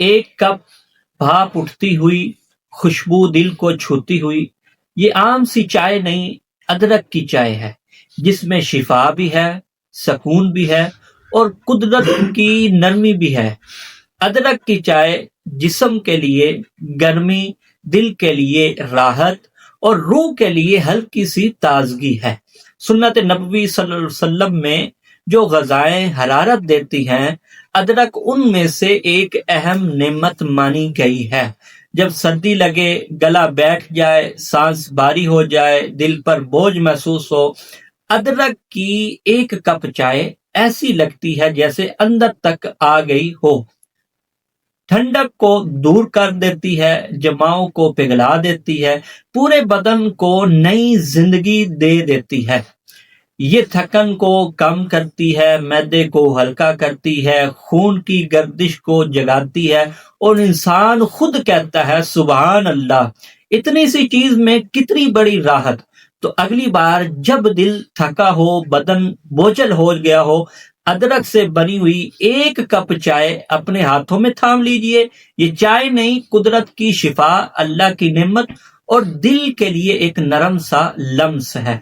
ایک کپ بھاپ اٹھتی ہوئی خوشبو دل کو چھوتی ہوئی، یہ عام سی چائے نہیں، ادرک کی چائے ہے، جس میں شفا بھی ہے، سکون بھی ہے اور قدرت کی نرمی بھی ہے۔ ادرک کی چائے جسم کے لیے گرمی، دل کے لیے راحت اور روح کے لیے ہلکی سی تازگی ہے۔ سنت نبوی صلی اللہ علیہ وسلم میں جو غذائیں حرارت دیتی ہیں، ادرک ان میں سے ایک اہم نعمت مانی گئی ہے۔ جب سردی لگے، گلا بیٹھ جائے، سانس بھاری ہو جائے، دل پر بوجھ محسوس ہو، ادرک کی ایک کپ چائے ایسی لگتی ہے جیسے اندر تک آ گئی ہو، ٹھنڈک کو دور کر دیتی ہے، جماؤں کو پگھلا دیتی ہے، پورے بدن کو نئی زندگی دے دیتی ہے۔ یہ تھکن کو کم کرتی ہے، معدے کو ہلکا کرتی ہے، خون کی گردش کو جگاتی ہے، اور انسان خود کہتا ہے سبحان اللہ، اتنی سی چیز میں کتنی بڑی راحت۔ تو اگلی بار جب دل تھکا ہو، بدن بوجھل ہو گیا ہو، ادرک سے بنی ہوئی ایک کپ چائے اپنے ہاتھوں میں تھام لیجئے۔ یہ چائے نہیں، قدرت کی شفا، اللہ کی نعمت اور دل کے لیے ایک نرم سا لمس ہے۔